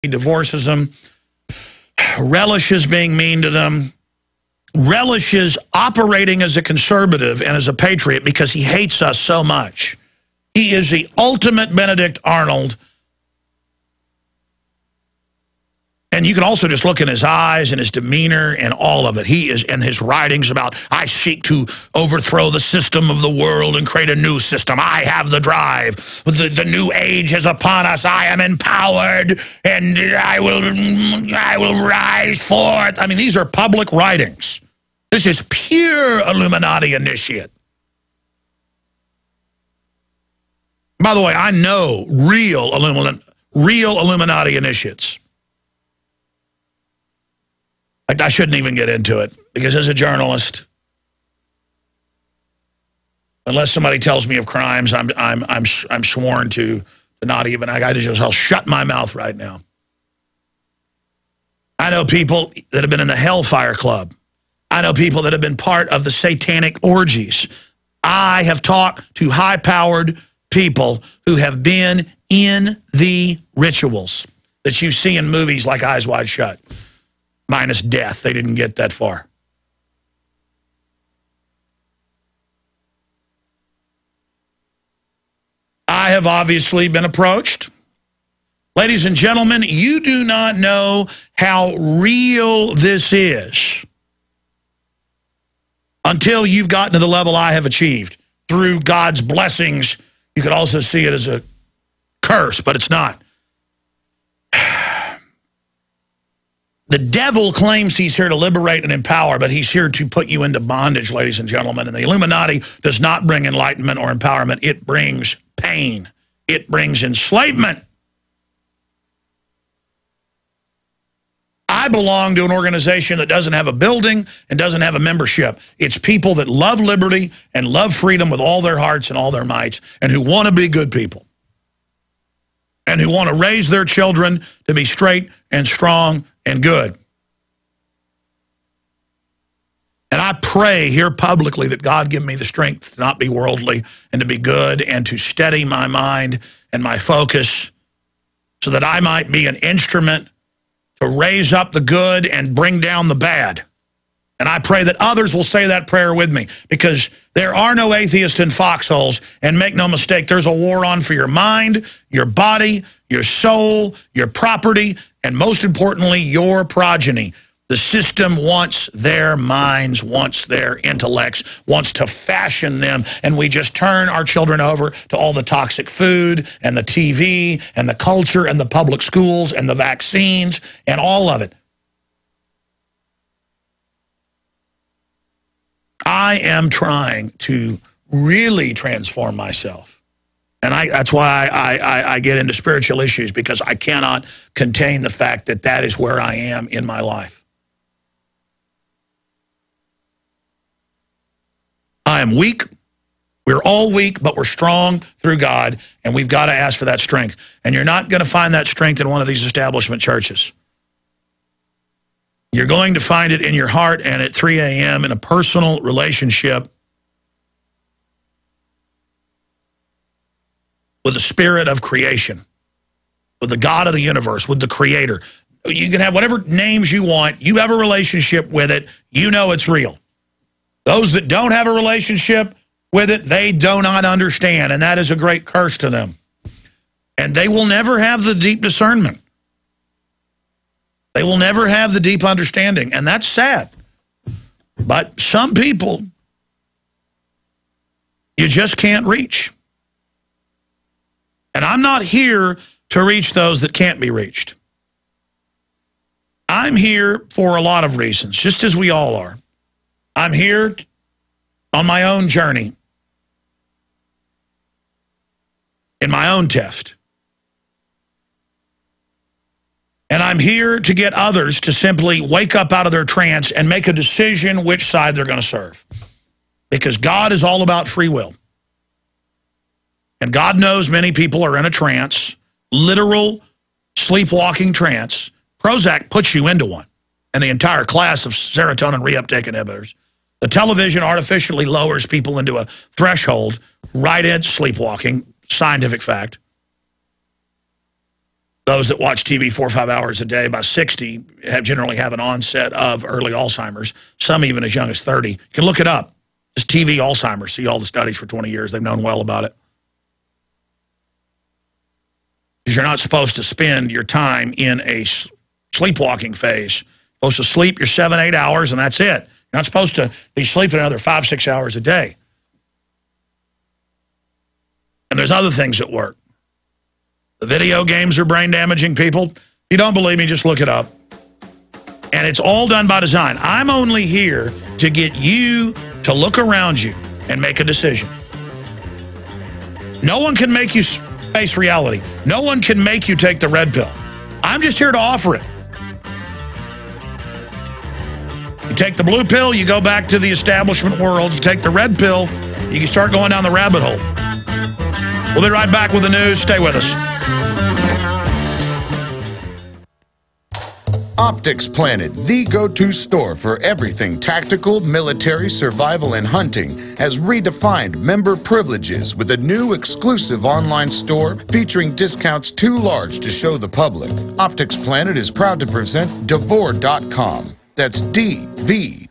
He divorces them, relishes being mean to them, relishes operating as a conservative and as a patriot because he hates us so much. He is the ultimate Benedict Arnold. And you can also just look in his eyes and his demeanor and all of it. He is, and his writings about, I seek to overthrow the system of the world and create a new system. I have the drive. The new age is upon us. I am empowered and I will rise forth. I mean, these are public writings. This is pure Illuminati initiate. By the way, I know real Illuminati initiates. I shouldn't even get into it because as a journalist, unless somebody tells me of crimes, I'm sworn to not even. I'll shut my mouth right now. I know people that have been in the Hellfire Club. I know people that have been part of the satanic orgies. I have talked to high-powered people who have been in the rituals that you see in movies like Eyes Wide Shut. Minus death. They didn't get that far. I have obviously been approached. Ladies and gentlemen, you do not know how real this is until you've gotten to the level I have achieved. Through God's blessings, you could also see it as a curse, but it's not. The devil claims he's here to liberate and empower, but he's here to put you into bondage, ladies and gentlemen. And the Illuminati does not bring enlightenment or empowerment. It brings pain. It brings enslavement. I belong to an organization that doesn't have a building and doesn't have a membership. It's people that love liberty and love freedom with all their hearts and all their mights and who want to be good people and who want to raise their children to be straight and strong and good. And I pray here publicly that God give me the strength to not be worldly and to be good and to steady my mind and my focus so that I might be an instrument to raise up the good and bring down the bad. And I pray that others will say that prayer with me because there are no atheists in foxholes. And make no mistake, there's a war on for your mind, your body, your soul, your property, and most importantly, your progeny. The system wants their minds, wants their intellects, wants to fashion them, and we just turn our children over to all the toxic food and the TV and the culture and the public schools and the vaccines and all of it. I am trying to really transform myself. And that's why I get into spiritual issues, because I cannot contain the fact that that is where I am in my life. I am weak. We're all weak, but we're strong through God, and we've got to ask for that strength. And you're not going to find that strength in one of these establishment churches. You're going to find it in your heart and at 3 a.m. in a personal relationship with the spirit of creation, with the God of the universe, with the Creator. You can have whatever names you want. You have a relationship with it. You know it's real. Those that don't have a relationship with it, they do not understand, and that is a great curse to them. And they will never have the deep discernment. They will never have the deep understanding, and that's sad. But some people, you just can't reach. And I'm not here to reach those that can't be reached. I'm here for a lot of reasons, just as we all are. I'm here on my own journey, in my own test. And I'm here to get others to simply wake up out of their trance and make a decision which side they're going to serve. Because God is all about free will. And God knows many people are in a trance, literal sleepwalking trance. Prozac puts you into one, and the entire class of serotonin reuptake inhibitors. The television artificially lowers people into a threshold right into sleepwalking, scientific fact. those that watch TV 4 or 5 hours a day by 60 generally have an onset of early Alzheimer's, some even as young as 30. You can look it up. Just TV Alzheimer's, see all the studies for 20 years. They've known well about it. Because you're not supposed to spend your time in a sleepwalking phase. You're supposed to sleep your 7-8 hours, and that's it. You're not supposed to be sleeping another 5-6 hours a day. And there's other things that work. The video games are brain damaging people. If you don't believe me, just look it up. And it's all done by design. I'm only here to get you to look around you and make a decision. No one can make you face reality. No one can make you take the red pill. I'm just here to offer it. You take the blue pill, you go back to the establishment world. You take the red pill, you can start going down the rabbit hole. We'll be right back with the news. Stay with us. Optics Planet, the go-to store for everything tactical, military, survival, and hunting, has redefined member privileges with a new exclusive online store featuring discounts too large to show the public. Optics Planet is proud to present Devore.com. That's DVOR.com.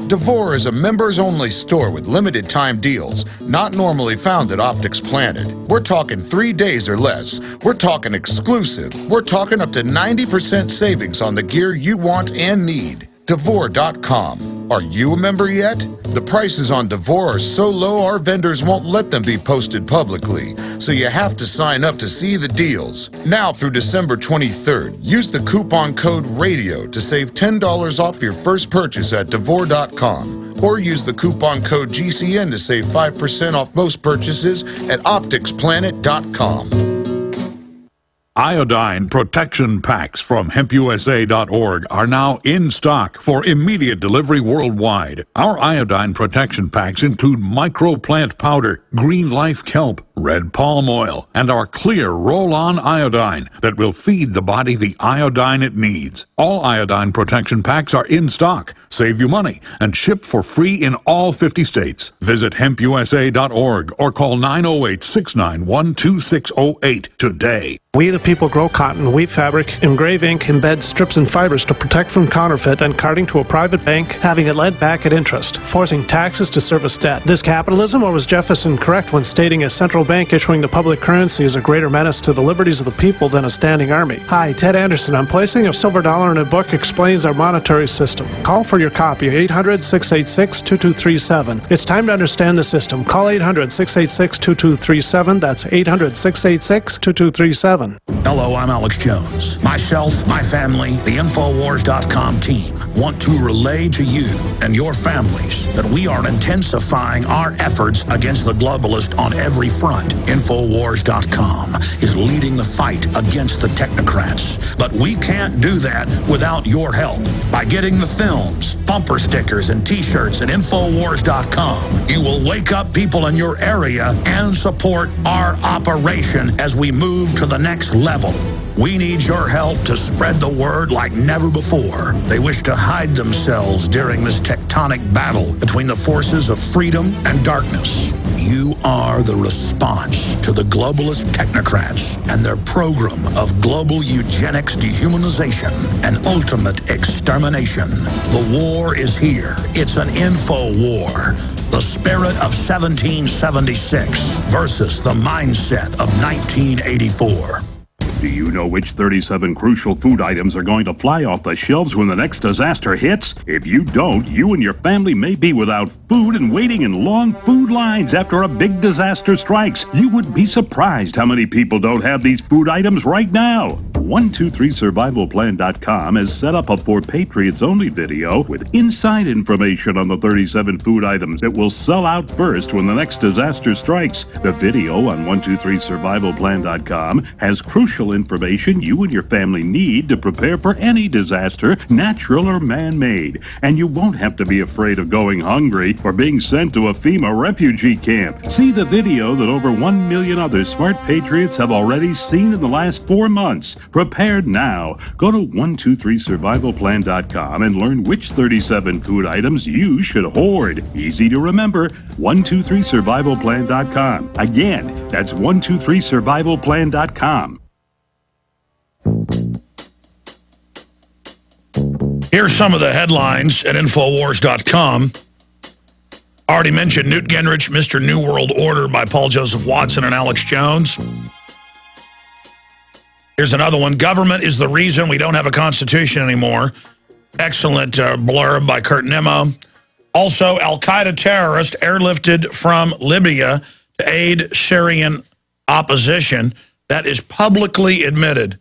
Devore is a members-only store with limited-time deals, not normally found at Optics Planet. We're talking 3 days or less. We're talking exclusive. We're talking up to 90% savings on the gear you want and need. Devore.com. Are you a member yet? The prices on Devore are so low our vendors won't let them be posted publicly, so you have to sign up to see the deals. Now through December 23rd, use the coupon code RADIO to save $10 off your first purchase at Devore.com, or use the coupon code GCN to save 5% off most purchases at OpticsPlanet.com. Iodine protection packs from hempusa.org are now in stock for immediate delivery worldwide. Our iodine protection packs include microplant powder, green life kelp, red palm oil, and our clear roll-on iodine that will feed the body the iodine it needs. All iodine protection packs are in stock, save you money, and ship for free in all 50 states. Visit hempusa.org or call 908-691-2608 today. We the people grow cotton, weave fabric, engrave ink, embed strips and fibers to protect from counterfeit and carting to a private bank, having it lent back at interest, forcing taxes to service debt. This capitalism, or was Jefferson correct when stating a central bank issuing the public currency is a greater menace to the liberties of the people than a standing army? Hi, Ted Anderson. I'm placing a silver dollar in a book explains our monetary system. Call for your copy, 800-686-2237. It's time to understand the system. Call 800-686-2237. That's 800-686-2237. Hello, I'm Alex Jones. Myself, my family, the Infowars.com team want to relay to you and your families that we are intensifying our efforts against the globalist on every front. Infowars.com is leading the fight against the technocrats. But we can't do that without your help. By getting the films, bumper stickers, and t-shirts at Infowars.com, you will wake up people in your area and support our operation as we move to the next level. We need your help to spread the word like never before. They wish to hide themselves during this tectonic battle between the forces of freedom and darkness. You are the response to the globalist technocrats and their program of global eugenics, dehumanization, and ultimate extermination. The war is here. It's an info war. The spirit of 1776 versus the mindset of 1984. Do you know which 37 crucial food items are going to fly off the shelves when the next disaster hits? If you don't, you and your family may be without food and waiting in long food lines after a big disaster strikes. You would be surprised how many people don't have these food items right now. 123survivalplan.com has set up a For Patriots Only video with inside information on the 37 food items that will sell out first when the next disaster strikes. The video on 123survivalplan.com has crucial information you and your family need to prepare for any disaster, natural or man-made. And you won't have to be afraid of going hungry or being sent to a FEMA refugee camp. See the video that over 1 million other smart patriots have already seen in the last 4 months. Prepare now. Go to 123survivalplan.com and learn which 37 food items you should hoard. Easy to remember, 123survivalplan.com. Again, that's 123survivalplan.com. Here's some of the headlines at Infowars.com. Already mentioned Newt Gingrich, Mr. New World Order by Paul Joseph Watson and Alex Jones. Here's another one. Government is the reason we don't have a constitution anymore. Excellent blurb by Kurt Nimmo. Also, Al-Qaeda terrorist airlifted from Libya to aid Syrian opposition. That is publicly admitted.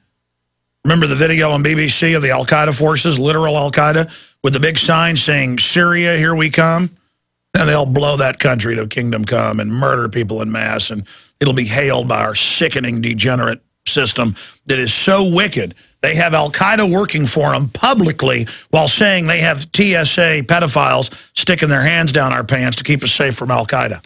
Remember the video on BBC of the Al-Qaeda forces, literal Al-Qaeda, with the big sign saying, Syria, here we come? And they'll blow that country to kingdom come and murder people en masse, and it'll be hailed by our sickening, degenerate system that is so wicked. They have Al-Qaeda working for them publicly while saying they have TSA pedophiles sticking their hands down our pants to keep us safe from Al-Qaeda.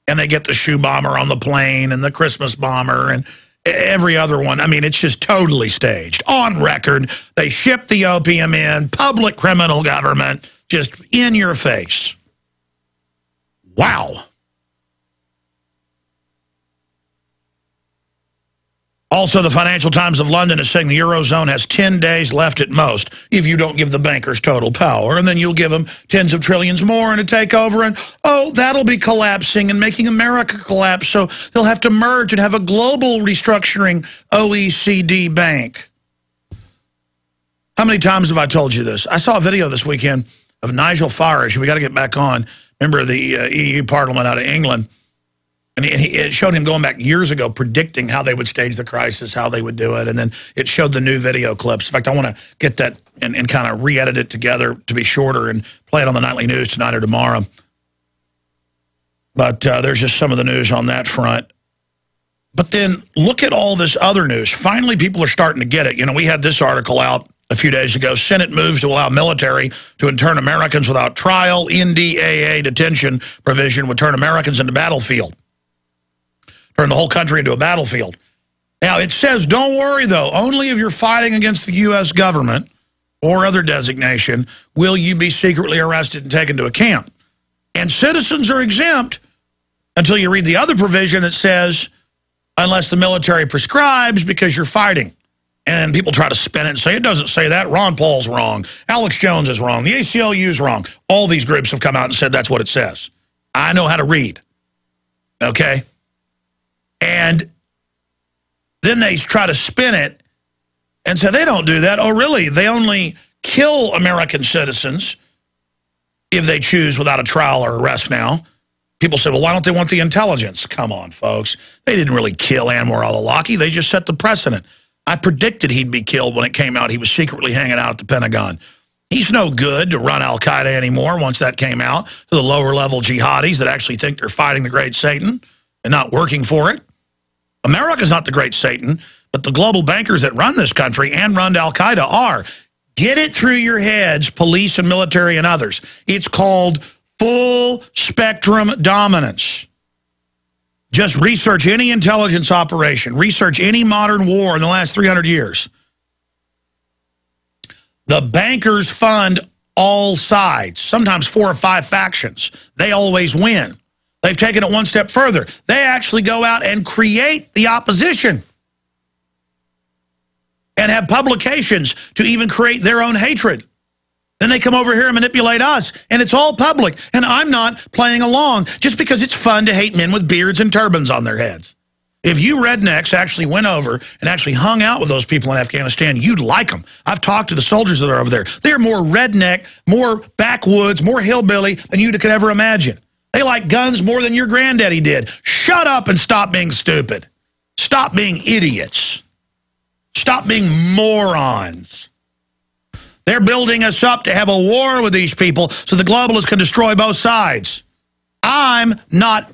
And they get the shoe bomber on the plane and the Christmas bomber and every other one. I mean, it's just totally staged. On record, they ship the opium in, public criminal government, just in your face. Wow. Also, the Financial Times of London is saying the Eurozone has 10 days left at most if you don't give the bankers total power. And then you'll give them tens of trillions more and a takeover. And, oh, that'll be collapsing and making America collapse. So they'll have to merge and have a global restructuring OECD bank. How many times have I told you this? I saw a video this weekend of Nigel Farage. We got to get back on. Remember the EU Parliament out of England. And it showed him going back years ago predicting how they would stage the crisis, how they would do it. And then it showed the new video clips. In fact, I want to get that and kind of re-edit it together to be shorter and play it on the nightly news tonight or tomorrow. But there's just some of the news on that front. But then look at all this other news. Finally, people are starting to get it. You know, we had this article out a few days ago. Senate moves to allow military to intern Americans without trial. NDAA detention provision would turn Americans into battlefield. Turn the whole country into a battlefield. Now, it says, don't worry, though. Only if you're fighting against the U.S. government or other designation will you be secretly arrested and taken to a camp. And citizens are exempt until you read the other provision that says, unless the military prescribes because you're fighting. And people try to spin it and say, it doesn't say that. Ron Paul's wrong. Alex Jones is wrong. The ACLU's wrong. All these groups have come out and said that's what it says. I know how to read. Okay? And then they try to spin it and say they don't do that. Oh, really? They only kill American citizens if they choose without a trial or arrest now. People say, well, why don't they want the intelligence? Come on, folks. They didn't really kill Anwar al-Awlaki. They just set the precedent. I predicted he'd be killed when it came out. He was secretly hanging out at the Pentagon. He's no good to run al-Qaeda anymore once that came out to the lower-level jihadis that actually think they're fighting the great Satan and not working for it. America's not the great Satan, but the global bankers that run this country and run al-Qaeda are. Get it through your heads, police and military and others. It's called full spectrum dominance. Just research any intelligence operation. Research any modern war in the last 300 years. The bankers fund all sides, sometimes 4 or 5 factions. They always win. They've taken it one step further. They actually go out and create the opposition and have publications to even create their own hatred. Then they come over here and manipulate us, and it's all public. And I'm not playing along just because it's fun to hate men with beards and turbans on their heads. If you rednecks actually went over and actually hung out with those people in Afghanistan, you'd like them. I've talked to the soldiers that are over there. They're more redneck, more backwoods, more hillbilly than you could ever imagine. They like guns more than your granddaddy did. Shut up and stop being stupid. Stop being idiots. Stop being morons. They're building us up to have a war with these people so the globalists can destroy both sides. I'm not